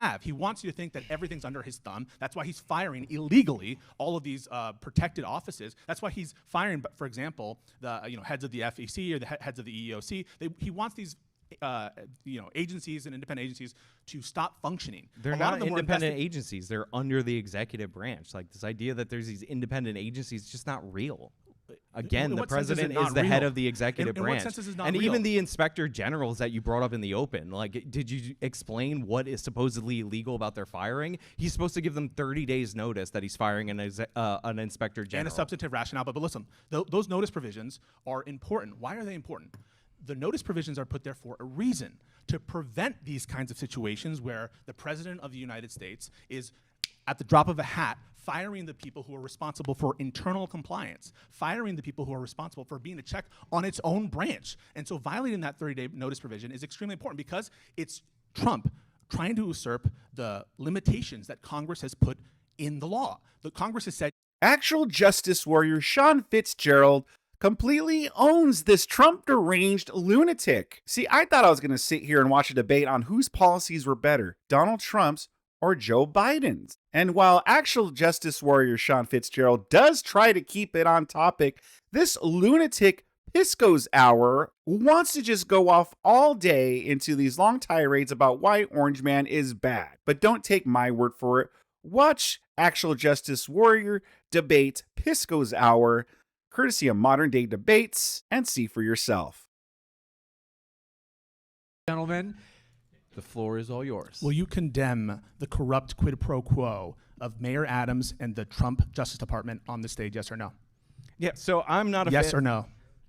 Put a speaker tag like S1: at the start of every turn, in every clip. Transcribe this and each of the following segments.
S1: have. He wants you to think that everything's under his thumb. That's why he's firing illegally all of these protected offices. That's why he's firing, for example, the heads of the FEC or the heads of the EEOC. He wants these agencies and independent agencies to stop functioning.
S2: They're not independent agencies. They're under the executive branch. Like, this idea that there's these independent agencies is just not real. Again, the president is the head of the executive branch.
S1: In what sense is it not
S2: and
S1: real?
S2: Even the inspector generals that you brought up in the open, like, did you explain what is supposedly illegal about their firing? He's supposed to give them 30 days notice that he's firing an inspector general.
S1: And a substantive rationale. But listen, those notice provisions are important. Why are they important? The notice provisions are put there for a reason, to prevent these kinds of situations where the president of the United States is, at the drop of a hat, firing the people who are responsible for internal compliance, firing the people who are responsible for being a check on its own branch. And so violating that 30-day notice provision is extremely important because it's Trump trying to usurp the limitations that Congress has put in the law. The Congress has said...
S3: Actual justice warrior Sean Fitzgerald completely owns this Trump deranged lunatic. See, I thought I was going to sit here and watch a debate on whose policies were better, Donald Trump's or Joe Biden's. And while actual justice warrior Sean Fitzgerald does try to keep it on topic, this lunatic Pisco's hour wants to just go off all day into these long tirades about why Orange Man is bad. But don't take my word for it. Watch actual justice warrior debate Pisco's hour, courtesy of Modern Day Debates, and see for yourself.
S4: Gentlemen, the floor is all yours.
S1: Will you condemn the corrupt quid pro quo of Mayor Adams and the Trump Justice Department on the stage, yes or no?
S2: Yeah, so I'm not a
S1: yes
S2: fan.
S1: or no?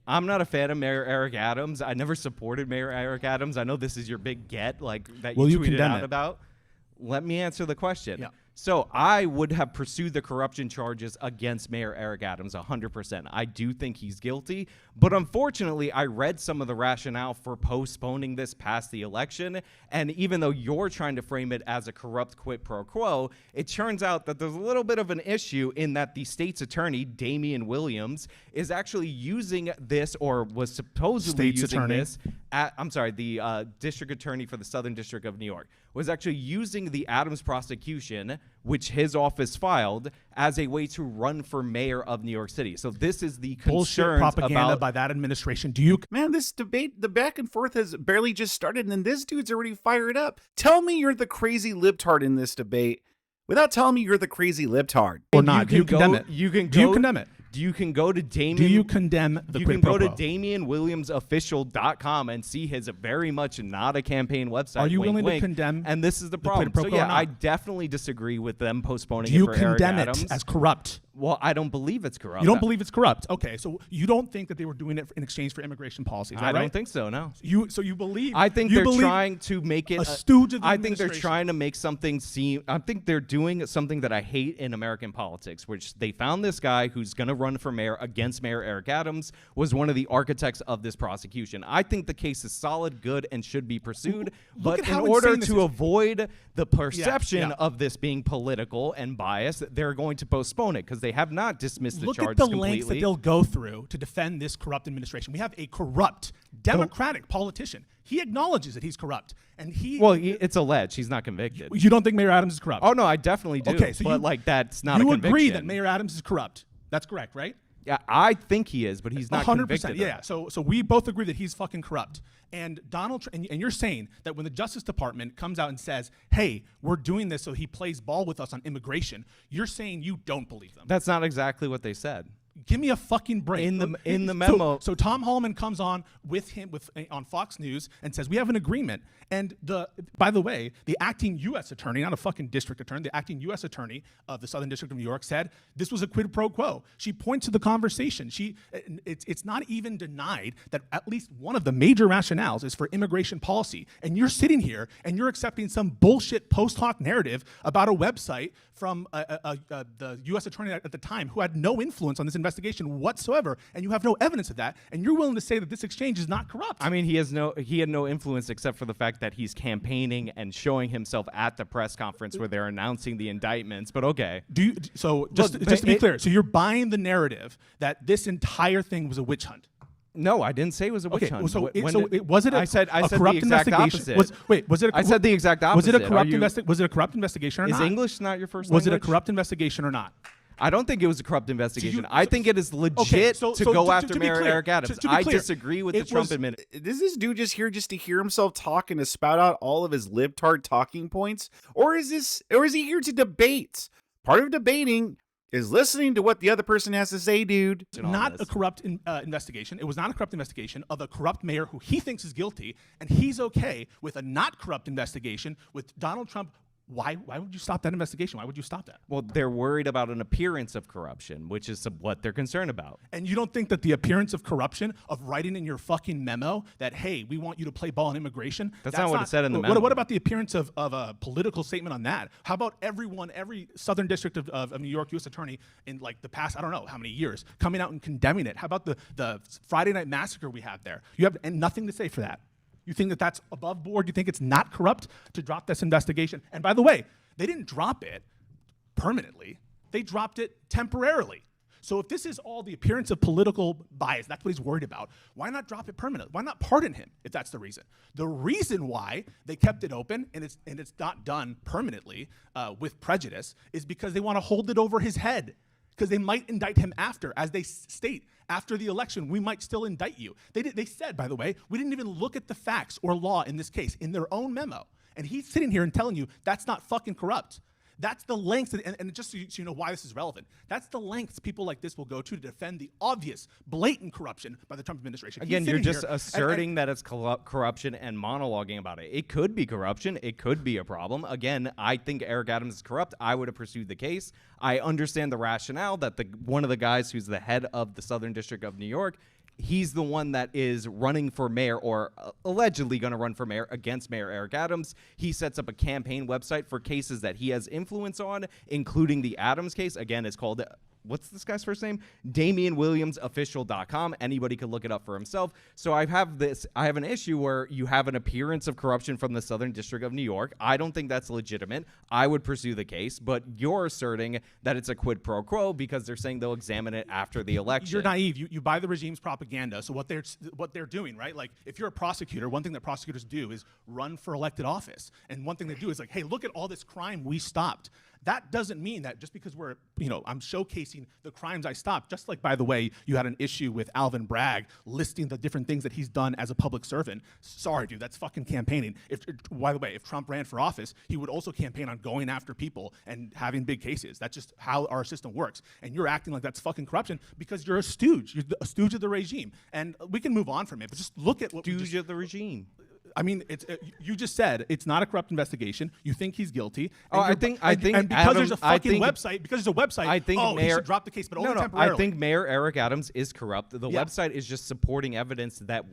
S2: I'm not a fan of Mayor Eric Adams. I never supported Mayor Eric Adams. I know this is your big get, like, that you tweeted out about. Let me answer the question.
S1: Yeah.
S2: So I would have pursued the corruption charges against Mayor Eric Adams 100%. I do think he's guilty, but unfortunately, I read some of the rationale for postponing this past the election, and even though you're trying to frame it as a corrupt quid pro quo, it turns out that there's a little bit of an issue in that the state's attorney, Damian Williams, is actually using this, or was supposedly using this, the district attorney for the Southern District of New York, was actually using the Adams prosecution, which his office filed, as a way to run for mayor of New York City. So this is the
S1: bullshit propaganda by that administration.
S3: Man, this debate, the back and forth has barely just started, and then this dude's already fired up. Tell me you're the crazy libtard in this debate without telling me you're the crazy libtard.
S1: Or not. Do you condemn it?
S2: Do you condemn it? You can go to Damian.
S1: Do you condemn the quid pro quo?
S2: You can go to DamianWilliamsOfficial.com and see his very much not a campaign website.
S1: Are you
S2: wink,
S1: willing
S2: wink,
S1: to condemn?
S2: And this is the problem. So yeah, I definitely disagree with them postponing it for Eric Adams.
S1: Do you condemn it as corrupt?
S2: Well, I don't believe it's corrupt.
S1: You don't believe it's corrupt? Okay, so you don't think that they were doing it in exchange for immigration policies?
S2: I don't think so. No.
S1: So you believe?
S2: I think they're trying to make it
S1: a stooge of the
S2: I think they're trying to make something seem. I think they're doing something that I hate in American politics, which they found this guy who's going to run for mayor against Mayor Eric Adams, was one of the architects of this prosecution. I think the case is solid, good, and should be pursued. But in order to avoid the perception of this being political and biased, they're going to postpone it because they have not dismissed the charges completely.
S1: Look at the lengths that they'll go through to defend this corrupt administration. We have a corrupt Democratic politician. He acknowledges that he's corrupt, and
S2: it's alleged. He's not convicted.
S1: You don't think Mayor Adams is corrupt?
S2: Oh no, I definitely do.
S1: Okay, so
S2: that's not a conviction.
S1: You agree that Mayor Adams is corrupt? That's correct, right?
S2: Yeah, I think he is, but he's not 100%, convicted.
S1: Yeah, so we both agree that he's fucking corrupt. And Donald, and you're saying that when the Justice Department comes out and says, "Hey, we're doing this so he plays ball with us on immigration," you're saying you don't believe them.
S2: That's not exactly what they said.
S1: Give me a fucking break.
S2: In the memo.
S1: So Tom Holman comes on on Fox News and says, we have an agreement. And by the way, the acting U.S. attorney, not a fucking district attorney, the acting U.S. attorney of the Southern District of New York said this was a quid pro quo. She points to the conversation. It's not even denied that at least one of the major rationales is for immigration policy. And you're sitting here and you're accepting some bullshit post hoc narrative about a website from the U.S. attorney at the time who had no influence on this investigation whatsoever, and you have no evidence of that, and you're willing to say that this exchange is not corrupt.
S2: I mean, he had no influence except for the fact that he's campaigning and showing himself at the press conference where they're announcing the indictments, but okay.
S1: Just to be clear, so you're buying the narrative that this entire thing was a witch hunt?
S2: No, I didn't say it was a witch
S1: Okay,
S2: hunt.
S1: so,
S2: When
S1: was it a,
S2: I said
S1: a
S2: the
S1: corrupt
S2: exact
S1: investigation?
S2: opposite.
S1: Was it a,
S2: I said the exact opposite.
S1: Was it a corrupt
S2: Are you-
S1: Was it a corrupt investigation or
S2: Is
S1: not?
S2: English not your first
S1: Was it
S2: language?
S1: a corrupt investigation or not?
S2: I don't think it was a corrupt investigation.
S1: you-
S2: I think it is legit
S1: Okay, so
S2: to go after
S1: to be
S2: Mayor
S1: clear,
S2: Eric Adams.
S1: to be
S2: I
S1: clear,
S2: disagree with the
S1: it
S2: Trump
S1: was-
S2: administration.
S3: Is this dude just here just to hear himself talk and to spout out all of his libtard talking points? Or is he here to debate? Part of debating is listening to what the other person has to say, dude.
S1: Not a corrupt investigation. It was not a corrupt investigation of a corrupt mayor who he thinks is guilty, and he's okay with a not corrupt investigation with Donald Trump. Why would you stop that investigation? Why would you stop that?
S2: Well, they're worried about an appearance of corruption, which is what they're concerned about.
S1: And you don't think that the appearance of corruption, of writing in your fucking memo that, hey, we want you to play ball on immigration?
S2: That's not what it said in the memo.
S1: What about the appearance of a political statement on that? How about every Southern District of New York U.S. Attorney in like the past, I don't know how many years, coming out and condemning it? How about the Friday night massacre we had there? You have nothing to say for that. You think that that's above board? You think it's not corrupt to drop this investigation? And by the way, they didn't drop it permanently. They dropped it temporarily. So if this is all the appearance of political bias, that's what he's worried about, why not drop it permanently? Why not pardon him if that's the reason? The reason why they kept it open and it's not done permanently with prejudice is because they want to hold it over his head, because they might indict him after, as they state, after the election, we might still indict you. They said, by the way, we didn't even look at the facts or law in this case in their own memo. And he's sitting here and telling you that's not fucking corrupt. That's the lengths, and just so you know why this is relevant, that's the lengths people like this will go to defend the obvious, blatant corruption by the Trump administration.
S2: Again, you're just asserting that it's corruption and monologuing about it. It could be corruption. It could be a problem. Again, I think Eric Adams is corrupt. I would have pursued the case. I understand the rationale that one of the guys who's the head of the Southern District of New York, he's the one that is running for mayor, or allegedly going to run for mayor against Mayor Eric Adams. He sets up a campaign website for cases that he has influence on, including the Adams case. Again, it's called, what's this guy's first name? DamianWilliamsOfficial.com. Anybody could look it up for himself. So I have an issue where you have an appearance of corruption from the Southern District of New York. I don't think that's legitimate. I would pursue the case, but you're asserting that it's a quid pro quo because they're saying they'll examine it after the election.
S1: You're naive. You buy the regime's propaganda. So what they're doing, right? Like, if you're a prosecutor, one thing that prosecutors do is run for elected office. And one thing they do is like, hey, look at all this crime we stopped. That doesn't mean that just because I'm showcasing the crimes I stopped, just like, by the way, you had an issue with Alvin Bragg listing the different things that he's done as a public servant. Sorry, dude, that's fucking campaigning. By the way, if Trump ran for office, he would also campaign on going after people and having big cases. That's just how our system works. And you're acting like that's fucking corruption because you're a stooge. You're a stooge of the regime. And we can move on from it, but just look at what
S2: Stooge of the regime.
S1: I mean, you just said it's not a corrupt investigation. You think he's guilty.
S2: I think
S1: and because
S2: Adam,
S1: there's a fucking website, he should drop the case, but only temporarily.
S2: I think Mayor Eric Adams is corrupt. The website is just supporting evidence that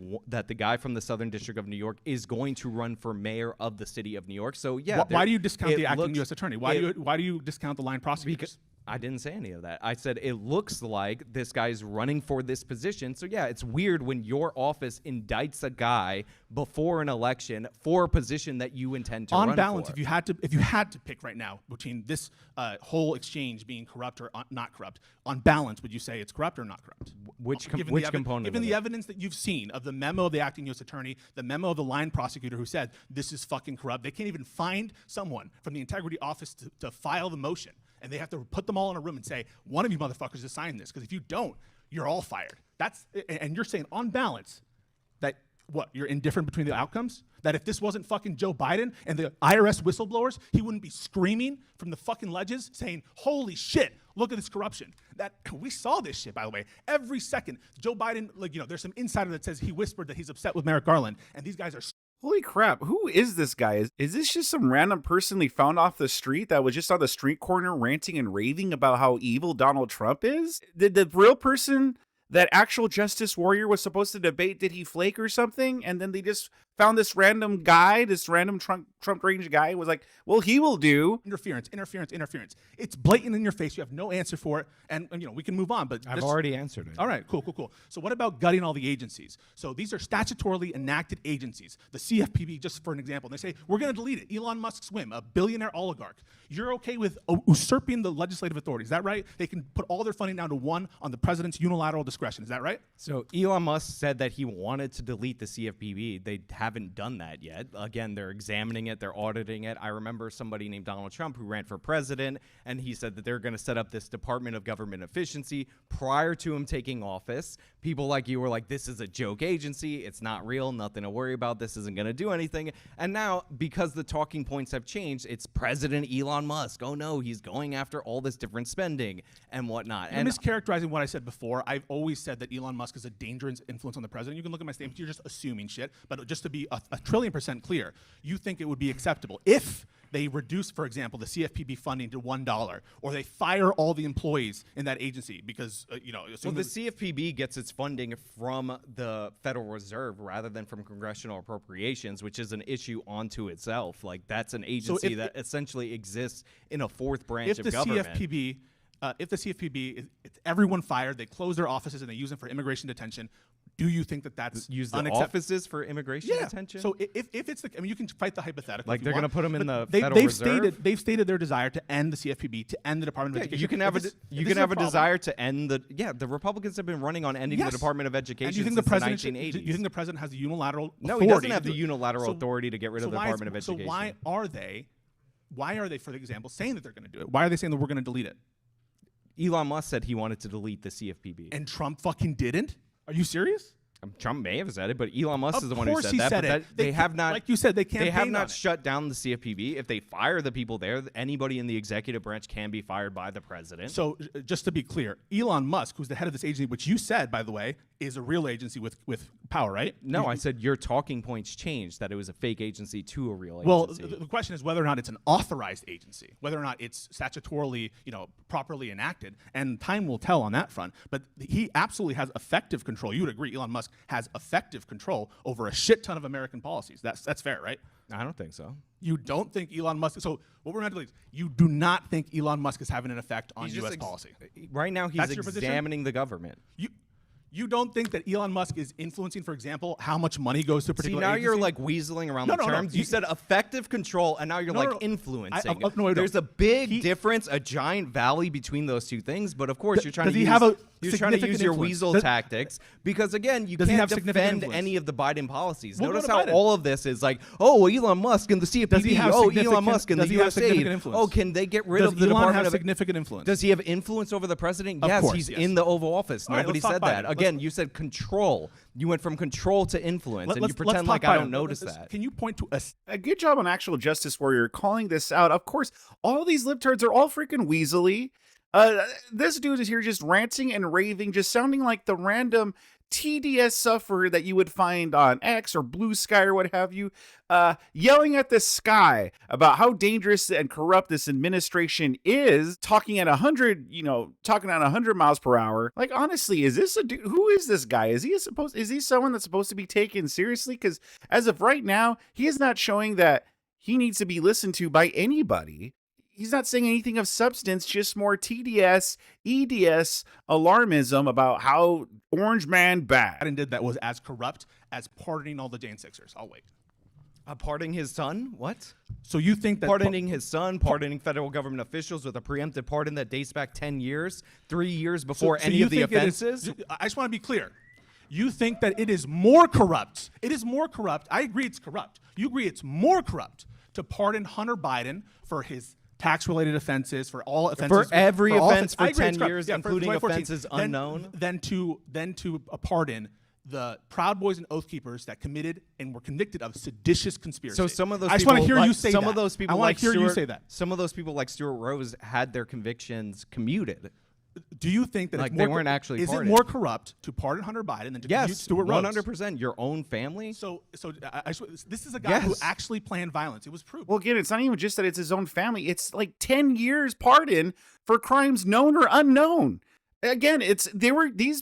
S2: the guy from the Southern District of New York is going to run for mayor of the city of New York. So yeah,
S1: why do you discount the acting U.S. attorney? Why do you discount the line prosecutors?
S2: I didn't say any of that. I said it looks like this guy's running for this position. So yeah, it's weird when your office indicts a guy before an election for a position that you intend to run for.
S1: On balance, if you had to pick right now between this whole exchange being corrupt or not corrupt, on balance, would you say it's corrupt or not corrupt?
S2: Which component?
S1: Given the evidence that you've seen of the memo of the acting U.S. attorney, the memo of the line prosecutor who said this is fucking corrupt, they can't even find someone from the integrity office to file the motion. And they have to put them all in a room and say, one of you motherfuckers is signing this, because if you don't, you're all fired. And you're saying on balance that you're indifferent between the outcomes? That if this wasn't fucking Joe Biden and the IRS whistleblowers, he wouldn't be screaming from the fucking ledges saying, holy shit, look at this corruption. That we saw this shit, by the way, every second. Joe Biden, there's some insider that says he whispered that he's upset with Merrick Garland, and these guys are.
S3: Holy crap, who is this guy? Is this just some random person they found off the street that was just on the street corner ranting and raving about how evil Donald Trump is? Did the real person that actual Justice Warrior was supposed to debate, did he flake or something? And then they just found this random guy, this random Trump range guy, was like, well, he will do.
S1: Interference. It's blatant in your face. You have no answer for it, and we can move on. But
S2: I've already answered it.
S1: All right, cool. So what about gutting all the agencies? So these are statutorily enacted agencies. The CFPB, just for an example, they say we're going to delete it. Elon Musk's whim, a billionaire oligarch. You're okay with usurping the legislative authority? Is that right? They can put all their funding down to one on the president's unilateral discretion. Is that right?
S2: So Elon Musk said that he wanted to delete the CFPB. They haven't done that yet. Again, they're examining it. They're auditing it. I remember somebody named Donald Trump who ran for president, and he said that they're going to set up this Department of Government Efficiency prior to him taking office. People like you were like, this is a joke agency. It's not real. Nothing to worry about. This isn't going to do anything. And now, because the talking points have changed, it's President Elon Musk. Oh, no, he's going after all this different spending and whatnot.
S1: You're mischaracterizing what I said before. I've always said that Elon Musk is a dangerous influence on the president. You can look at my statements. You're just assuming shit. But just to be a trillion% clear, you think it would be acceptable if they reduce, for example, the CFPB funding to $1, or they fire all the employees in that agency because,
S2: Well, the CFPB gets its funding from the Federal Reserve rather than from congressional appropriations, which is an issue onto itself. Like, that's an agency that essentially exists in a fourth branch of government.
S1: If the CFPB, it's everyone fired, they close their offices and they use them for immigration detention, do you think that that's
S2: use the offices for immigration detention?
S1: So if it's you can fight the hypothetical.
S2: Like, they're going to put them in the
S1: Federal
S2: Reserve?
S1: They've stated their desire to end the CFPB, to end the Department of Education.
S2: You can have a desire to end the Republicans have been running on ending the Department of Education since the 1980s.
S1: Do you think the president has the unilateral authority?
S2: No, he doesn't have the unilateral authority to get rid of the Department of Education.
S1: So why are they, for example, saying that they're going to do it? Why are they saying that we're going to delete it?
S2: Elon Musk said he wanted to delete the CFPB.
S1: And Trump fucking didn't? Are you serious?
S2: Trump may have said it, but Elon Musk is the one who said
S1: he
S2: that.
S1: said
S2: But
S1: it.
S2: they have not,
S1: like you said, they
S2: have not shut down the CFPB. If they fire the people there, anybody in the executive branch can be fired by the president.
S1: So just to be clear, Elon Musk, who's the head of this agency, which you said, by the way, is a real agency with power, right?
S2: No, I said your talking points changed, that it was a fake agency to a real
S1: agency.
S2: Well,
S1: the question is whether or not it's an authorized agency, whether or not it's statutorily, properly enacted, and time will tell on that front. But he absolutely has effective control. You would agree, Elon Musk has effective control over a shit ton of American policies. That's fair, right?
S2: I don't think so.
S1: You don't think Elon Musk? So what we're meant to do is, you do not think Elon Musk is having an effect on U.S. policy?
S2: Right now, he's examining the government.
S1: You don't think that Elon Musk is influencing, for example, how much money goes to a particular agency?
S2: You're like weaseling around the terms. You said effective control, and now you're influencing. There's a big difference, a giant valley between those two things. But of course, you're trying to use your weasel tactics because, again, you can't defend any of the Biden policies. Notice how all of this is like, Elon Musk and the CFPB. Elon Musk and the USAID. Can they get rid of the Department of
S1: significant influence?
S2: Does he have influence over the president? Yes, he's in the Oval Office. Nobody said that. Again, you said control. You went from control to influence, and you pretend like I don't notice that.
S1: Can you point to
S3: a good job on actual Justice Warrior calling this out? Of course, all these libtards are all freaking weaselly. This dude is here just ranting and raving, just sounding like the random TDS sufferer that you would find on X or Blue Sky or what have you, yelling at the sky about how dangerous and corrupt this administration is, talking at 100 miles per hour. Like, honestly, is this a dude? Who is this guy? Is he someone that's supposed to be taken seriously? Because as of right now, he is not showing that he needs to be listened to by anybody. He's not saying anything of substance, just more TDS, EDS alarmism about how Orange Man bad.
S1: And did that was as corrupt as pardoning all the Jan Sixers. I'll wait.
S2: Pardoning his son? What?
S1: So you think that
S2: pardoning his son, pardoning federal government officials with a preemptive pardon that dates back 10 years, 3 years before any of the offenses?
S1: I just want to be clear. You think that it is more corrupt. It is more corrupt. I agree it's corrupt. You agree it's more corrupt to pardon Hunter Biden for his tax-related offenses, for all offenses.
S2: For every offense for 10 years, including offenses unknown.
S1: Then to pardon the Proud Boys and Oath Keepers that committed and were convicted of seditious conspiracy.
S2: So some of those
S1: I just want to hear you say that.
S2: Some of those people
S1: I want to hear you say that.
S2: Some of those people like Stuart Rose had their convictions commuted.
S1: Do you think that
S2: they weren't actually
S1: is
S2: pardoned?
S1: it more corrupt to pardon Hunter Biden than to commute Stuart Rose?
S2: 100%. Your own family.
S1: So this is a guy who actually planned violence. It was proven.
S3: Well, again, it's not even just that it's his own family. It's like 10 years pardon for crimes known or unknown. Again,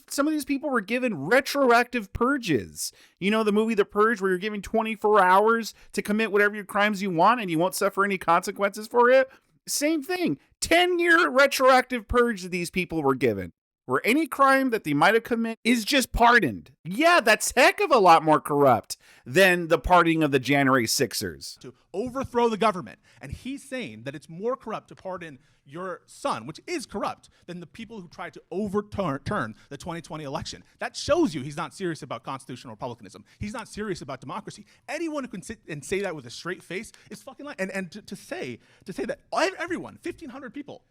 S3: some of these people were given retroactive purges. You know the movie The Purge, where you're given 24 hours to commit whatever your crimes you want and you won't suffer any consequences for it? Same thing. 10-year retroactive purge that these people were given, where any crime that they might have committed is just pardoned. Yeah, that's heck of a lot more corrupt than the pardoning of the January 6ers.
S1: To overthrow the government. And he's saying that it's more corrupt to pardon your son, which is corrupt, than the people who tried to overturn the 2020 election. That shows you he's not serious about constitutional republicanism. He's not serious about democracy. Anyone who can sit and say that with a straight face is fucking lying. And to say that everyone, 1,500 people,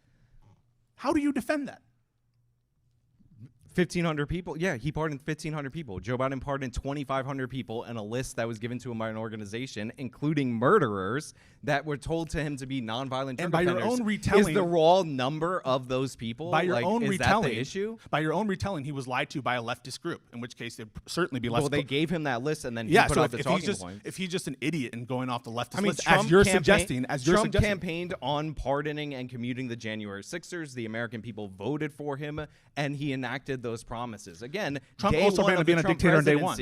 S1: how do you defend that?
S2: 1,500 people? Yeah, he pardoned 1,500 people. Joe Biden pardoned 2,500 people in a list that was given to him by an organization, including murderers that were told to him to be nonviolent drug
S1: And by your
S2: offenders.
S1: own retelling,
S2: is the raw number of those people?
S1: By your own
S2: is
S1: retelling,
S2: that the issue?
S1: By your own retelling, he was lied to by a leftist group. In which case, it'd certainly be less.
S2: Well, they gave him that list, and then he put
S1: so
S2: out the talking points.
S1: if he's just an idiot and going off the leftist list,
S2: Trump
S1: as you're suggesting,
S2: Trump campaigned on pardoning and commuting the January 6ers. The American people voted for him, and he enacted those promises. Again,
S1: Trump also ran to being a dictator on day one.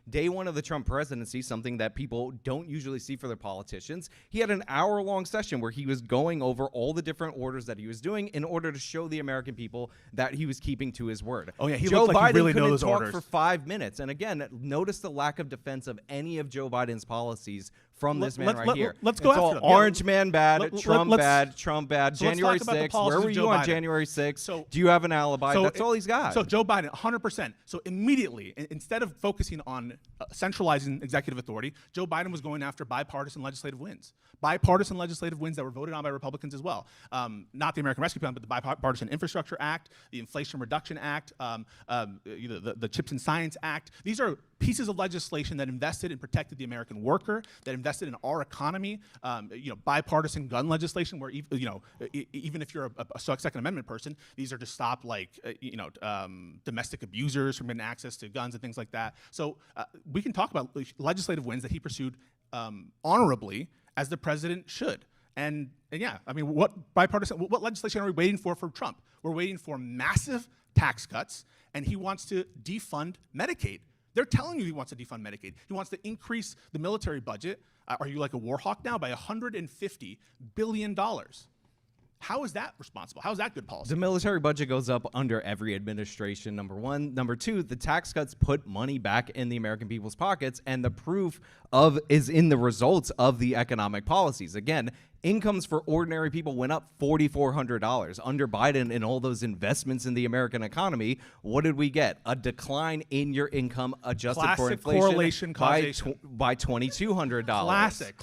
S2: Day one of the Trump presidency, something that people don't usually see for their politicians. He had an hour-long session where he was going over all the different orders that he was doing in order to show the American people that he was keeping to his word.
S1: Oh yeah,
S2: Joe
S1: looked like
S2: Biden
S1: he really
S2: couldn't
S1: knows
S2: talk
S1: orders
S2: for 5 minutes. And again, notice the lack of defense of any of Joe Biden's policies from this man right here.
S1: Let's go
S2: it's
S1: after
S2: all
S1: them.
S2: Orange man bad, Trump bad, Trump bad.
S1: So let's
S2: January
S1: talk about the
S2: 6th.
S1: policies
S2: Where were
S1: of
S2: you
S1: Joe
S2: on
S1: Biden.
S2: January 6th?
S1: So-
S2: Do you have an alibi? That's all he's got.
S1: So Joe Biden, 100%. So immediately, instead of focusing on centralizing executive authority, Joe Biden was going after bipartisan legislative wins. Bipartisan legislative wins that were voted on by Republicans as well. Not the American Rescue Plan, but the Bipartisan Infrastructure Act, the Inflation Reduction Act, the Chips and Science Act. These are pieces of legislation that invested and protected the American worker, that invested in our economy. Bipartisan gun legislation, where even if you're a Second Amendment person, these are to stop domestic abusers from getting access to guns and things like that. So we can talk about legislative wins that he pursued honorably, as the president should. And yeah, I mean, what legislation are we waiting for Trump? We're waiting for massive tax cuts, and he wants to defund Medicaid. They're telling you he wants to defund Medicaid. He wants to increase the military budget. Are you like a war hawk now? By $150 billion. How is that responsible? How is that good policy?
S2: The military budget goes up under every administration, number one. Number two, the tax cuts put money back in the American people's pockets, and the proof is in the results of the economic policies. Again, incomes for ordinary people went up $4,400 under Biden, and all those investments in the American economy. What did we get? A decline in your income adjusted for
S1: Classic
S2: inflation
S1: correlation causation.
S2: by $2,200.
S1: Classic.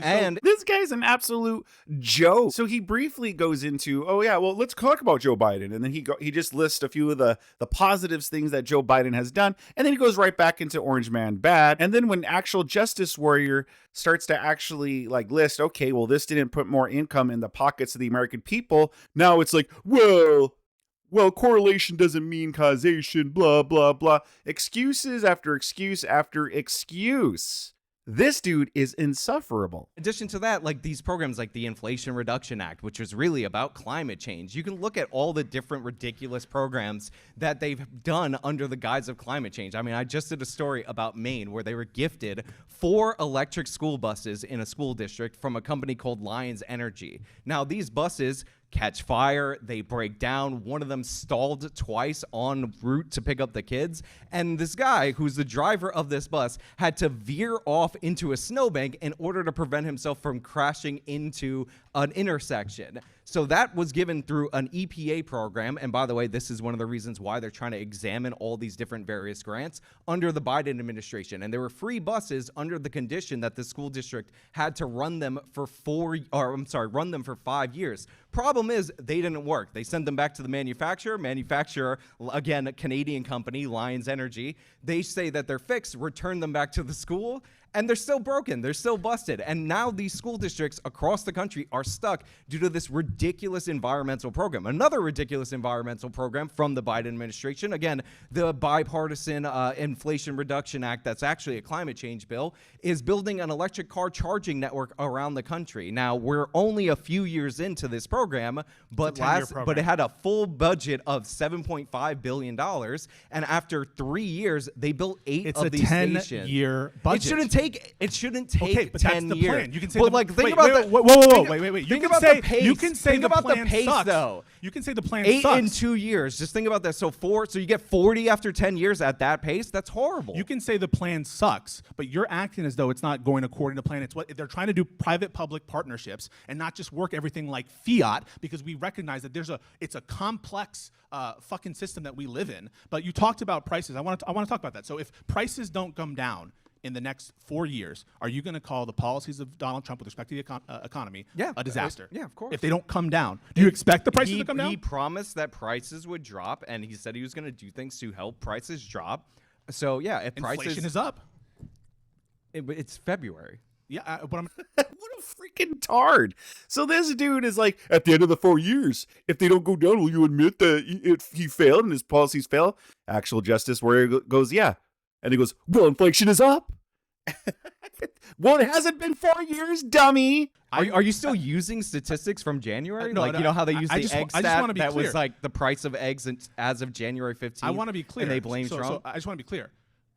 S2: And
S3: This guy's an absolute joke. So he briefly goes into, oh yeah, well, let's talk about Joe Biden. And then he just lists a few of the positives things that Joe Biden has done. And then he goes right back into Orange Man bad. And then when actual justice warrior starts to actually list, okay, well, this didn't put more income in the pockets of the American people. Now it's like, well, correlation doesn't mean causation, blah, blah, blah. Excuses after excuse after excuse. This dude is insufferable.
S2: In addition to that, these programs like the Inflation Reduction Act, which was really about climate change, you can look at all the different ridiculous programs that they've done under the guise of climate change. I mean, I just did a story about Maine where they were gifted 4 electric school buses in a school district from a company called Lions Energy. Now, these buses catch fire, they break down. One of them stalled twice en route to pick up the kids. And this guy, who's the driver of this bus, had to veer off into a snowbank in order to prevent himself from crashing into an intersection. So that was given through an EPA program. And by the way, this is one of the reasons why they're trying to examine all these different various grants under the Biden administration. And there were free buses under the condition that the school district had to run them for 5 years. Problem is, they didn't work. They sent them back to the manufacturer. Again, a Canadian company, Lions Energy. They say that they're fixed, return them back to the school. And they're still broken. They're still busted. And now these school districts across the country are stuck due to this ridiculous environmental program. Another ridiculous environmental program from the Biden administration. Again, the bipartisan Inflation Reduction Act, that's actually a climate change bill, is building an electric car charging network around the country. Now, we're only a few years into this program, but it had a full budget of $7.5 billion. And after 3 years, they built 8 of these stations.
S1: It's a 10-year budget.
S2: It shouldn't take
S1: okay, but
S2: 10
S1: that's the
S2: years.
S1: plan. You can say
S2: but like think
S1: wait,
S2: about
S1: wait,
S2: the
S1: wait.
S2: You can say
S1: the
S2: plan
S1: pace
S2: sucks.
S1: though. You can say the plan
S2: 8
S1: sucks.
S2: in 2 years. Just think about that. So you get 40 after 10 years at that pace. That's horrible.
S1: You can say the plan sucks, but you're acting as though it's not going according to plan. It's what they're trying to do: private-public partnerships, and not just work everything like fiat. Because we recognize that it's a complex fucking system that we live in. But you talked about prices. I want to talk about that. So if prices don't come down in the next 4 years, are you going to call the policies of Donald Trump with respect to the economy a disaster?
S2: Yeah, of course.
S1: If they don't come down, do you expect the prices to come down?
S2: He promised that prices would drop, and he said he was going to do things to help prices drop. So yeah, if
S1: Inflation is up.
S2: It's February.
S1: Yeah, but I'm.
S3: What a freaking tard. So this dude is like, at the end of the 4 years, if they don't go down, will you admit that he failed and his policies failed? Actual Justice Warrior goes, yeah. And he goes, well, inflation is up. Well, it hasn't been 4 years, dummy.
S2: Are you still using statistics from January?
S1: No,
S2: you know how they use the egg stat that
S1: clear.
S2: was like the price of eggs as of January 15th?
S1: I want to be clear.
S2: And they blame Trump?
S1: So I just want to be clear.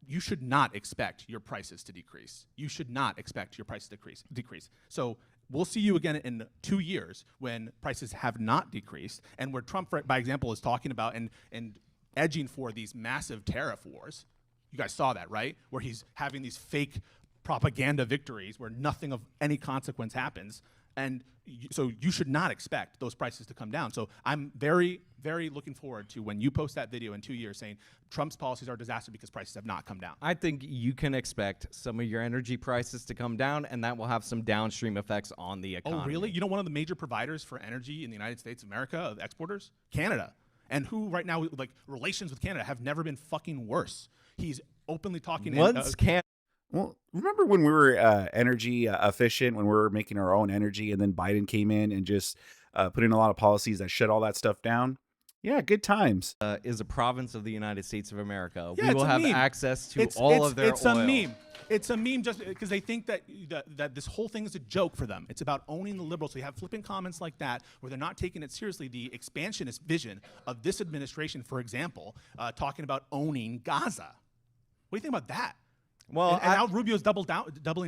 S1: You should not expect your prices to decrease. You should not expect your prices to decrease. So we'll see you again in 2 years when prices have not decreased, and where Trump, by example, is talking about and edging for these massive tariff wars. You guys saw that, right? Where he's having these fake propaganda victories where nothing of any consequence happens. And so you should not expect those prices to come down. So I'm very, very looking forward to when you post that video in 2 years saying Trump's policies are a disaster because prices have not come down.
S2: I think you can expect some of your energy prices to come down, and that will have some downstream effects on the economy.
S1: Oh, really? You know one of the major providers for energy in the United States of America, of exporters? Canada. And who right now, like, relations with Canada have never been fucking worse. He's openly talking.
S3: Well, remember when we were energy efficient, when we were making our own energy, and then Biden came in and just put in a lot of policies that shut all that stuff down? Yeah, good times.
S2: Is a province of the United States of America.
S1: Yeah,
S2: we will have access to all of their oil.
S1: It's a meme. It's a meme just because they think that this whole thing is a joke for them. It's about owning the liberals. So you have flippant comments like that where they're not taking it seriously. The expansionist vision of this administration, for example, talking about owning Gaza. What do you think about that?
S2: Well,
S1: and now Rubio's doubling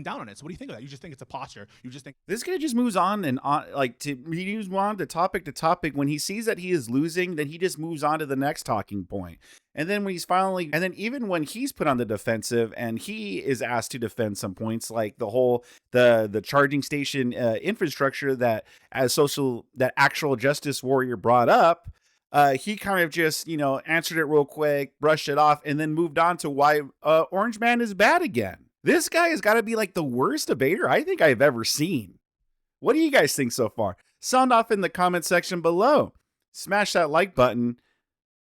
S1: down on it. So what do you think of that? You just think it's a posture. You just think
S3: this guy just moves on and on, he moves on to topic. When he sees that he is losing, then he just moves on to the next talking point. And then when he's finally, and then even when he's put on the defensive and he is asked to defend some points, like the charging station infrastructure that actual Justice Warrior brought up. He kind of just, answered it real quick, brushed it off, and then moved on to why Orange Man is bad again. This guy has got to be like the worst debater I think I've ever seen. What do you guys think so far? Sound off in the comment section below. Smash that like button.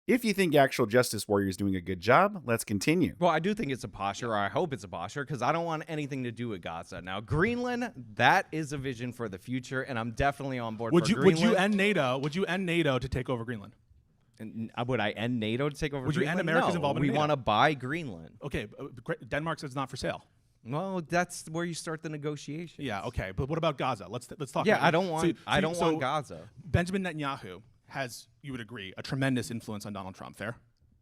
S3: If you think actual Justice Warrior is doing a good job, let's continue.
S2: Well, I do think it's a posture, or I hope it's a posture, because I don't want anything to do with Gaza. Now, Greenland, that is a vision for the future, and I'm definitely on board for Greenland.
S1: Would you end NATO? Would you end NATO to take over Greenland?
S2: And would I end NATO to take over
S1: Would
S2: Greenland?
S1: you end America's involvement in
S2: we
S1: NATO?
S2: want to buy Greenland.
S1: Okay, Denmark says it's not for sale.
S2: Well, that's where you start the negotiation.
S1: Yeah, okay, but what about Gaza? Let's talk.
S2: Yeah,
S1: about
S2: I don't want Gaza.
S1: Benjamin Netanyahu has, you would agree, a tremendous influence on Donald Trump. Fair?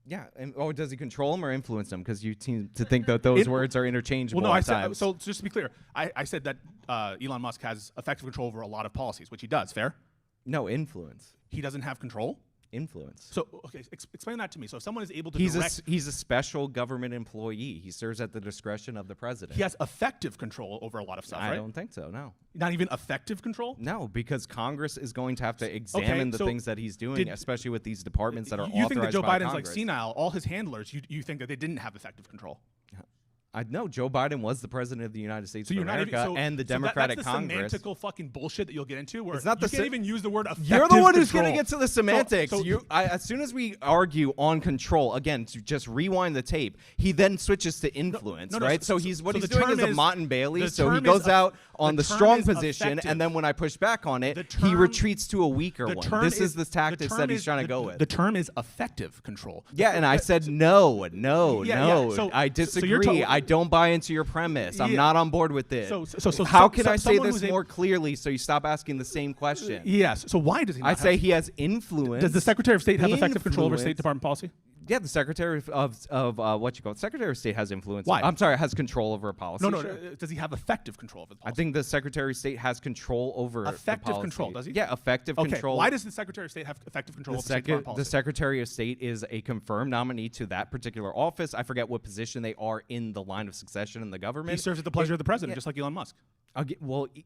S2: Yeah, does he control him or influence him? Because you seem to think that those words are interchangeable.
S1: Well, no,
S2: at times.
S1: so just to be clear, I said that Elon Musk has effective control over a lot of policies, which he does. Fair?
S2: No, influence.
S1: He doesn't have control?
S2: Influence.
S1: So, okay, explain that to me. So if someone is able to
S2: he's a special government employee. He serves at the discretion of the president.
S1: He has effective control over a lot of stuff, right?
S2: I don't think so, no.
S1: Not even effective control?
S2: No, because Congress is going to have to examine the things that he's doing, especially with these departments that are authorized by Congress.
S1: You think that Joe Biden's like senile, all his handlers, you think that they didn't have effective control?
S2: I know Joe Biden was the president of the United States
S1: So
S2: of
S1: you're not
S2: America
S1: even,
S2: and the Democratic
S1: that's the
S2: Congress.
S1: semantical fucking bullshit that you'll get into. Where
S2: It's not the
S1: you can't even use the word effective
S2: You're the one who's
S1: control.
S2: going to get to the semantics.
S1: So
S2: As soon as we argue on control, again, to just rewind the tape, he then switches to influence,
S1: no,
S2: right?
S1: so
S2: He's what
S1: the
S2: he's doing
S1: term
S2: is a
S1: is-
S2: Mott and Bailey.
S1: the
S2: So he
S1: term
S2: goes
S1: is
S2: out on
S1: the
S2: the
S1: term
S2: strong
S1: is
S2: position,
S1: effective.
S2: and then when I push back on it,
S1: The
S2: he
S1: term-
S2: retreats to a weaker
S1: The
S2: one.
S1: term
S2: This is the tactics that he's trying to go with.
S1: The term is effective control.
S2: Yeah, and I said no.
S1: Yeah, yeah. So-
S2: I
S1: so
S2: disagree.
S1: you're talking-
S2: I don't buy into your premise. I'm
S1: Yeah.
S2: not on board with it.
S1: So
S2: how can I say
S1: someone
S2: this
S1: who's
S2: more clearly so you stop asking the same question?
S1: Yes. So why does he? Not
S2: I
S1: have-
S2: say he has influence.
S1: Does the Secretary of State have effective control over
S2: Influence.
S1: State Department policy?
S2: Yeah, the Secretary of what you call it, Secretary of State has influence.
S1: Why?
S2: I'm sorry, has control over a policy.
S1: No.
S2: Sure.
S1: Does he have effective control over the
S2: I
S1: policy?
S2: think the Secretary of State has control over the
S1: Effective
S2: policy.
S1: control, does he?
S2: Yeah, effective
S1: Okay.
S2: control.
S1: Why does the Secretary of State have effective control over State Department policy?
S2: The Secretary of State is a confirmed nominee to that particular office. I forget what position they are in the line of succession in the government.
S1: He serves at the pleasure of the president, just like Elon Musk.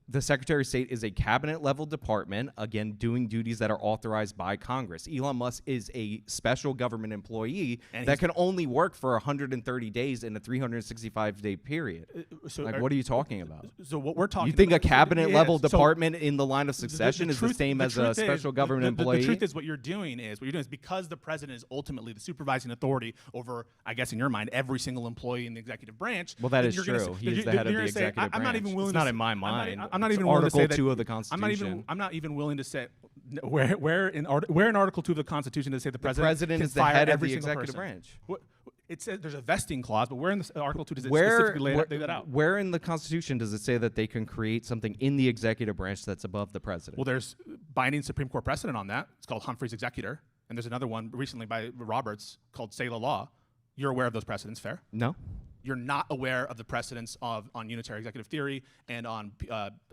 S2: The Secretary of State is a cabinet level department, again, doing duties that are authorized by Congress. Elon Musk is a special government employee
S1: And
S2: that can only work for 130 days in a 365-day period. What are you talking about?
S1: So what we're talking
S2: You think a
S1: about,
S2: cabinet level
S1: so
S2: department in the line of succession is the
S1: truth-
S2: same
S1: the
S2: as a
S1: truth is-
S2: special government
S1: the
S2: employee?
S1: truth is what you're doing is because the president is ultimately the supervising authority over, I guess in your mind, every single employee in the executive branch.
S2: Well, that
S1: then
S2: is
S1: you're gonna
S2: true.
S1: say-
S2: He is
S1: you're
S2: the head of
S1: gonna
S2: the
S1: say,
S2: executive
S1: I'm not
S2: branch.
S1: even willing
S2: It's
S1: to
S2: not
S1: say-
S2: in my mind.
S1: I'm not
S2: It's
S1: even willing to say
S2: Article
S1: that.
S2: 2 of the Constitution.
S1: I'm not even willing to say where in Article 2 of the Constitution does it say the president can
S2: is the
S1: fire
S2: head of
S1: every
S2: the
S1: single
S2: executive
S1: person?
S2: branch.
S1: What, it says there's a vesting clause, but where in Article 2 does it specifically lay that out?
S2: Where in the Constitution does it say that they can create something in the executive branch that's above the president?
S1: Well, there's binding Supreme Court precedent on that. It's called Humphrey's Executor. And there's another one recently by Roberts called Say the Law. You're aware of those precedents, fair?
S2: No.
S1: You're not aware of the precedents on unitary executive theory and on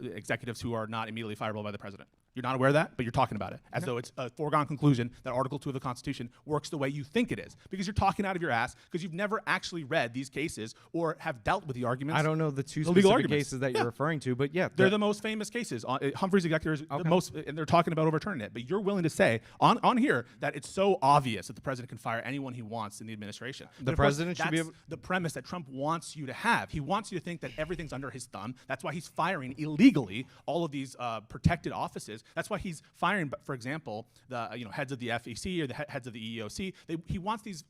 S1: executives who are not immediately fireable by the president. You're not aware of that, but you're talking about it as though it's a foregone conclusion that Article 2 of the Constitution works the way you think it is, because you're talking out of your ass because you've never actually read these cases or have dealt with the arguments.
S2: I don't know the two
S1: the legal
S2: specific
S1: arguments.
S2: cases that you're referring to, but yeah.
S1: They're the most famous cases. Humphrey's Executor is the most, and they're talking about overturning it. But you're willing to say on here that it's so obvious that the president can fire anyone he wants in the administration.
S2: The
S1: But of course,
S2: president should be
S1: that's
S2: able-
S1: the premise that Trump wants you to have. He wants you to think that everything's under his thumb. That's why he's firing illegally all of these protected offices. That's why he's firing, for example, the heads of the FEC or the heads of the EEOC. He wants these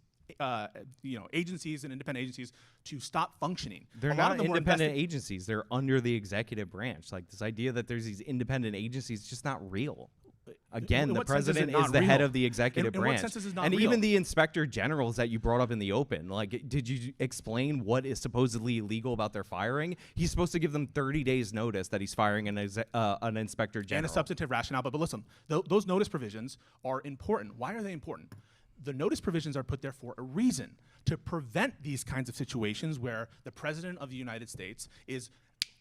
S1: agencies and independent agencies to stop functioning.
S2: They're
S1: A lot
S2: not
S1: of them were
S2: independent
S1: invested-
S2: agencies. They're under the executive branch. Like this idea that there's these independent agencies is just not real. Again,
S1: In
S2: the
S1: what sense is it
S2: president
S1: not
S2: is the head
S1: real?
S2: of the executive
S1: In what
S2: branch.
S1: sense is it not
S2: and
S1: real?
S2: even the inspector generals that you brought up in the open, like, did you explain what is supposedly illegal about their firing? He's supposed to give them 30 days notice that he's firing an inspector general.
S1: and a substantive rationale. But listen, those notice provisions are important. Why are they important? The notice provisions are put there for a reason, to prevent these kinds of situations where the president of the United States is,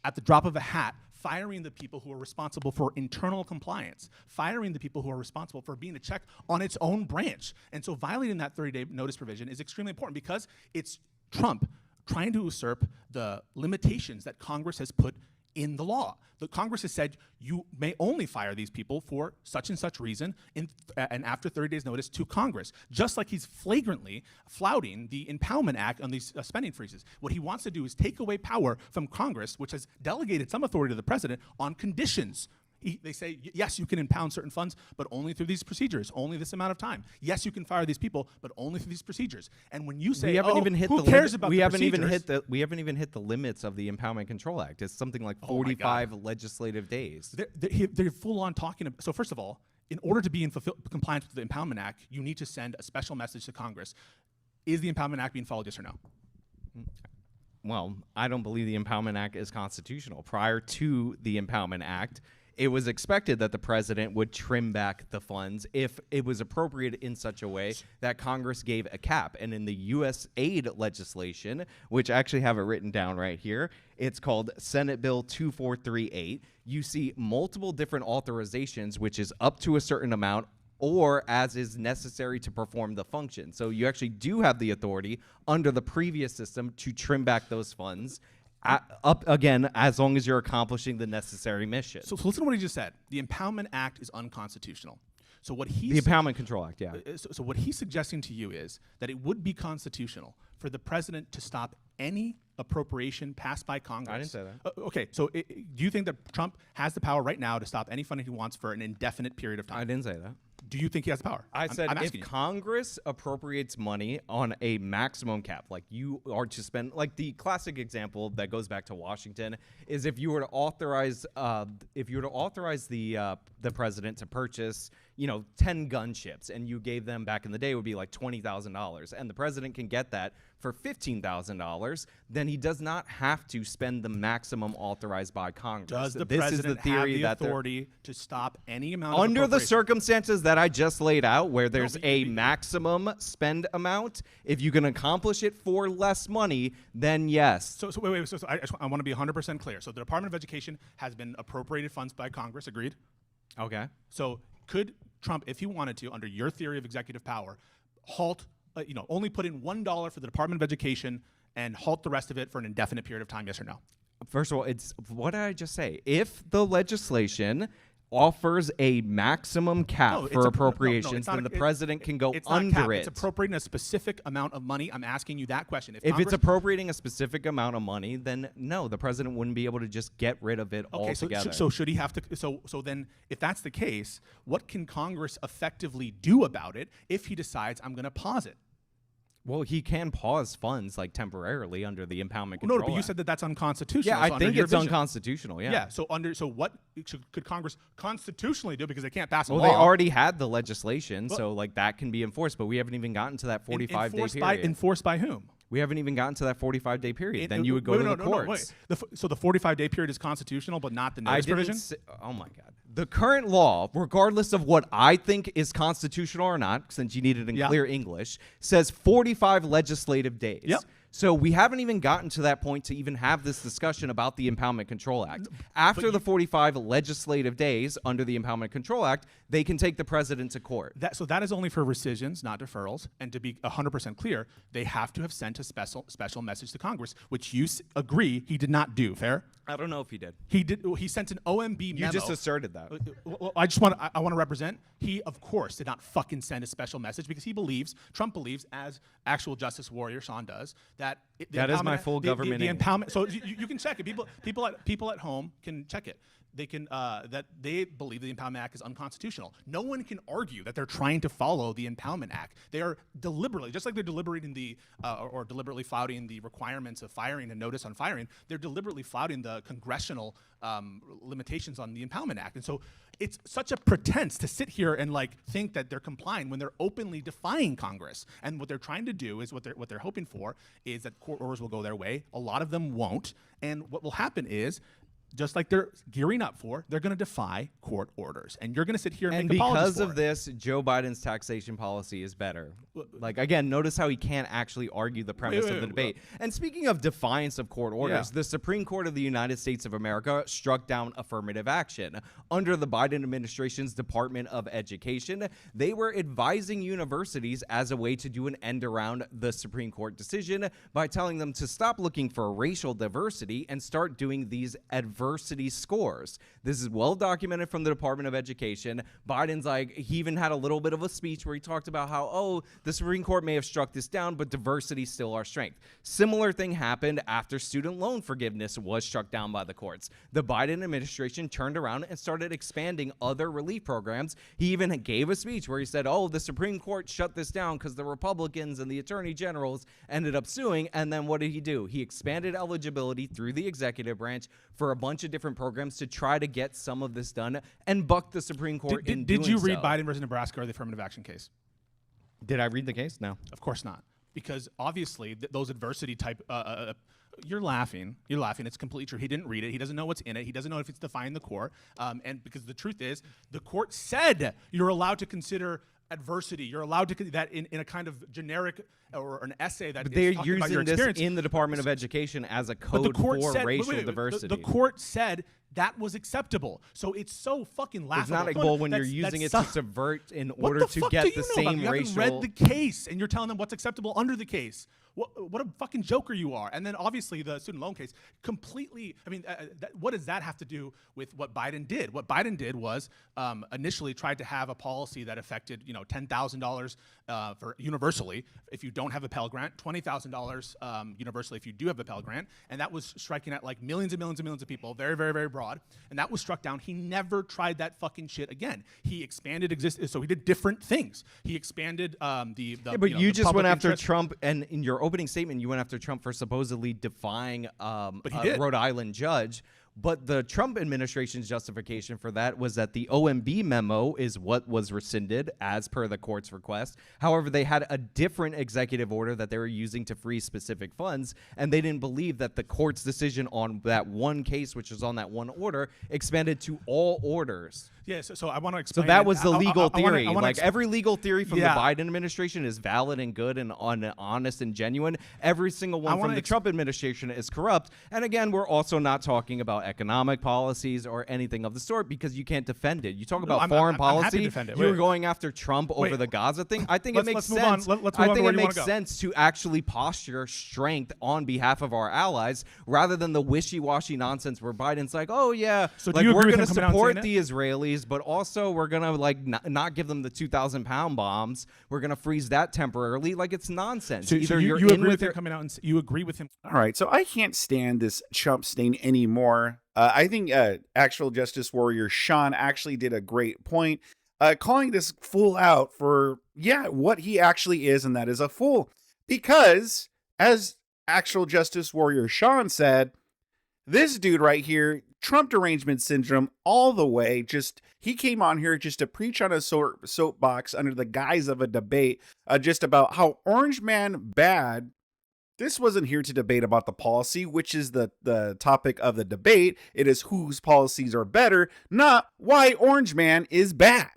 S1: at the drop of a hat, firing the people who are responsible for internal compliance, firing the people who are responsible for being a check on its own branch. And so violating that 30-day notice provision is extremely important because it's Trump trying to usurp the limitations that Congress has put in the law. The Congress has said you may only fire these people for such and such reason and after 30 days notice to Congress, just like he's flagrantly flouting the Impoundment Act on these spending freezes. What he wants to do is take away power from Congress, which has delegated some authority to the president on conditions. They say, yes, you can impound certain funds, but only through these procedures, only this amount of time. Yes, you can fire these people, but only through these procedures. And when you say,
S2: we haven't even hit
S1: who
S2: the
S1: cares
S2: limit-
S1: about
S2: we
S1: the
S2: haven't even
S1: procedures?
S2: hit we haven't even hit the limits of the Impoundment Control Act. It's something like
S1: Oh my God.
S2: 45 legislative days.
S1: They're full on talking about. So first of all, in order to be in compliance with the Impoundment Act, you need to send a special message to Congress. Is the Impoundment Act being followed, yes or no?
S2: Well, I don't believe the Impoundment Act is constitutional. Prior to the Impoundment Act, it was expected that the president would trim back the funds if it was appropriate in such a way that Congress gave a cap. And in the U.S. aid legislation, which I actually have it written down right here, it's called Senate Bill 2438. You see multiple different authorizations, which is up to a certain amount or as is necessary to perform the function. So you actually do have the authority under the previous system to trim back those funds up again, as long as you're accomplishing the necessary mission.
S1: So listen to what he just said. The Impoundment Act is unconstitutional. So what he's
S2: The Impoundment Control Act, yeah.
S1: So what he's suggesting to you is that it would be constitutional for the president to stop any appropriation passed by Congress.
S2: I didn't say that.
S1: Okay, so do you think that Trump has the power right now to stop any funding he wants for an indefinite period of time?
S2: I didn't say that.
S1: Do you think he has the power?
S2: I said
S1: I'm
S2: if
S1: asking you.
S2: Congress appropriates money on a maximum cap, like you are to spend, like the classic example that goes back to Washington is if you were to authorize, the president to purchase, 10 gunships, and you gave them back in the day would be like $20,000, and the president can get that for $15,000, then he does not have to spend the maximum authorized by Congress.
S1: Does the
S2: this
S1: president
S2: is the theory
S1: have the
S2: that
S1: authority to stop any amount of
S2: under the
S1: appropriation?
S2: circumstances that I just laid out, where there's
S1: but
S2: a maximum spend amount, if you can accomplish it for less money, then yes.
S1: So wait. So I want to be 100% clear. So the Department of Education has been appropriated funds by Congress. Agreed?
S2: Okay.
S1: So could Trump, if he wanted to, under your theory of executive power, halt, only put in $1 for the Department of Education and halt the rest of it for an indefinite period of time? Yes or no?
S2: First of all, it's what did I just say? If the legislation offers a maximum cap for appropriations, then the president can go under it.
S1: It's appropriating a specific amount of money. I'm asking you that question.
S2: If it's appropriating a specific amount of money, then no, the president wouldn't be able to just get rid of it altogether.
S1: So should he have to? So then, if that's the case, what can Congress effectively do about it if he decides I'm going to pause it?
S2: Well, he can pause funds temporarily under the Impoundment Control
S1: No, but you said that that's unconstitutional.
S2: Yeah,
S1: so
S2: I think it's unconstitutional. Yeah.
S1: Yeah. So what could Congress constitutionally do, because they can't pass a law?
S2: Well, they already had the legislation, so that can be enforced. But we haven't even gotten to that 45-day period.
S1: Enforced by whom?
S2: We haven't even gotten to that 45-day period. Then you would go to the courts.
S1: So the 45-day period is constitutional, but not the notice provision?
S2: Oh, my God. The current law, regardless of what I think is constitutional or not, since you need it in clear English, says 45 legislative days.
S1: Yep.
S2: So we haven't even gotten to that point to even have this discussion about the Impoundment Control Act. After the 45 legislative days under the Impoundment Control Act, they can take the president to court.
S1: So that is only for rescissions, not deferrals. And to be 100% clear, they have to have sent a special message to Congress, which you agree he did not do. Fair?
S2: I don't know if he did.
S1: He did. He sent an OMB memo.
S2: You just asserted that.
S1: Well, I want to represent. He, of course, did not fucking send a special message because Trump believes, as actual justice warrior Sean does, that
S2: that is my full government.
S1: The impoundment. So you can check it. People at home can check it. They can that they believe the Impoundment Act is unconstitutional. No one can argue that they're trying to follow the Impoundment Act. They are deliberately, just like they're deliberating or deliberately flouting the requirements of firing and notice on firing. They're deliberately flouting the congressional limitations on the Impoundment Act. And so it's such a pretense to sit here and think that they're complying when they're openly defying Congress. And what they're trying to do is what they're hoping for is that court orders will go their way. A lot of them won't. And what will happen is, just like they're gearing up for, they're going to defy court orders. And you're going to sit here and make apologies
S2: because of this, Joe Biden's taxation policy is better. Again, notice how he can't actually argue the premise of the debate. And speaking of defiance of court orders, the Supreme Court of the United States of America struck down affirmative action. Under the Biden administration's Department of Education, they were advising universities as a way to do an end around the Supreme Court decision by telling them to stop looking for racial diversity and start doing these adversity scores. This is well documented from the Department of Education. Biden's he even had a little bit of a speech where he talked about how, the Supreme Court may have struck this down, but diversity is still our strength. Similar thing happened after student loan forgiveness was struck down by the courts. The Biden administration turned around and started expanding other relief programs. He even gave a speech where he said, the Supreme Court shut this down because the Republicans and the attorney generals ended up suing. And then what did he do? He expanded eligibility through the executive branch for a bunch of different programs to try to get some of this done and buck the Supreme Court in doing so.
S1: Did you read Biden versus Nebraska or the affirmative action case?
S2: Did I read the case? No.
S1: Of course not. Because obviously those adversity type, you're laughing. It's completely true. He didn't read it. He doesn't know what's in it. He doesn't know if it's defying the court. And because the truth is, the court said you're allowed to consider adversity. You're allowed to that in a kind of generic or an essay that.
S2: But they're
S1: using
S2: this in the Department of Education as a code for racial diversity.
S1: The court said that was acceptable. So it's so fucking laughable.
S2: It's not acceptable when you're
S1: That's-
S2: using it
S1: that's
S2: to subvert in
S1: what
S2: order
S1: the
S2: to
S1: fuck
S2: get
S1: do
S2: the
S1: you know
S2: same
S1: about it? You
S2: racial.
S1: haven't read the case, and you're telling them what's acceptable under the case. What a fucking joker you are. And then obviously the student loan case completely, I mean, what does that have to do with what Biden did? What Biden did was initially tried to have a policy that affected, $10,000 for universally if you don't have a Pell Grant, $20,000 universally if you do have a Pell Grant. And that was striking at like millions and millions and millions of people, very, very, very broad. And that was struck down. He never tried that fucking shit again. He expanded so he did different things. He expanded the
S2: Yeah, but
S1: you
S2: you just
S1: public
S2: went after
S1: interest.
S2: Trump, and in your opening statement, you went after Trump for supposedly defying
S1: But he
S2: a
S1: did.
S2: Rhode Island judge. But the Trump administration's justification for that was that the OMB memo is what was rescinded as per the court's request. However, they had a different executive order that they were using to freeze specific funds, and they didn't believe that the court's decision on that one case, which was on that one order, expanded to all orders.
S1: Yeah, so I want to
S2: So
S1: explain.
S2: that was the legal
S1: I wanna-
S2: theory.
S1: I wanna
S2: Like every legal theory from
S1: Yeah.
S2: the Biden administration is valid and good and honest and genuine. Every single one
S1: wanna
S2: from the Trump administration is corrupt. And again, we're also not talking about economic policies or anything of the sort because you can't defend it. You talk about
S1: I'm
S2: foreign
S1: happy to
S2: policy.
S1: defend it.
S2: You're
S1: Wait.
S2: going after Trump over
S1: Wait.
S2: the Gaza thing. I think
S1: Let's-
S2: it makes
S1: let's move on.
S2: sense.
S1: Let's move on
S2: I
S1: to
S2: think
S1: where
S2: it
S1: you wanna
S2: makes
S1: go.
S2: sense to actually posture strength on behalf of our allies rather than the wishy-washy nonsense where Biden's like, oh yeah,
S1: So do
S2: like
S1: you
S2: we're
S1: agree with
S2: going to
S1: him coming out and
S2: support
S1: saying
S2: the Israelis, but also we're going to like not give them the 2,000-pound bombs. We're going to freeze that temporarily. Like it's nonsense.
S1: So
S2: Either
S1: you
S2: you're
S1: agree
S2: in
S1: with
S2: with
S1: him
S2: it.
S1: coming out and you agree with him.
S3: All right, so I can't stand this chump stain anymore. I think actual Justice Warrior Sean actually did a great point, calling this fool out for, what he actually is, and that is a fool. Because, as actual Justice Warrior Sean said, this dude right here, Trump derangement syndrome all the way, he came on here just to preach on a soapbox under the guise of a debate just about how Orange Man bad. This wasn't here to debate about the policy, which is the topic of the debate. It is whose policies are better, not why Orange Man is bad.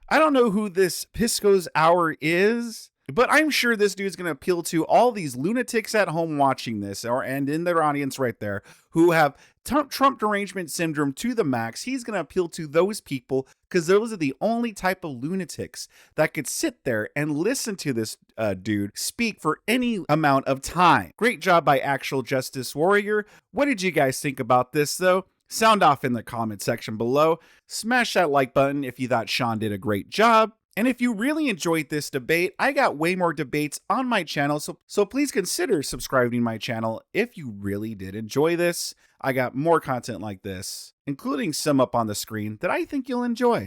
S3: I don't know who this Pisco's hour is, but I'm sure this dude's going to appeal to all these lunatics at home watching this, and in their audience right there, who have Trump derangement syndrome to the max. He's going to appeal to those people because those are the only type of lunatics that could sit there and listen to this dude speak for any amount of time. Great job by actual Justice Warrior. What did you guys think about this, though? Sound off in the comment section below. Smash that like button if you thought Sean did a great job. And if you really enjoyed this debate, I got way more debates on my channel, so please consider subscribing to my channel if you really did enjoy this. I got more content like this, including some up on the screen that I think you'll enjoy.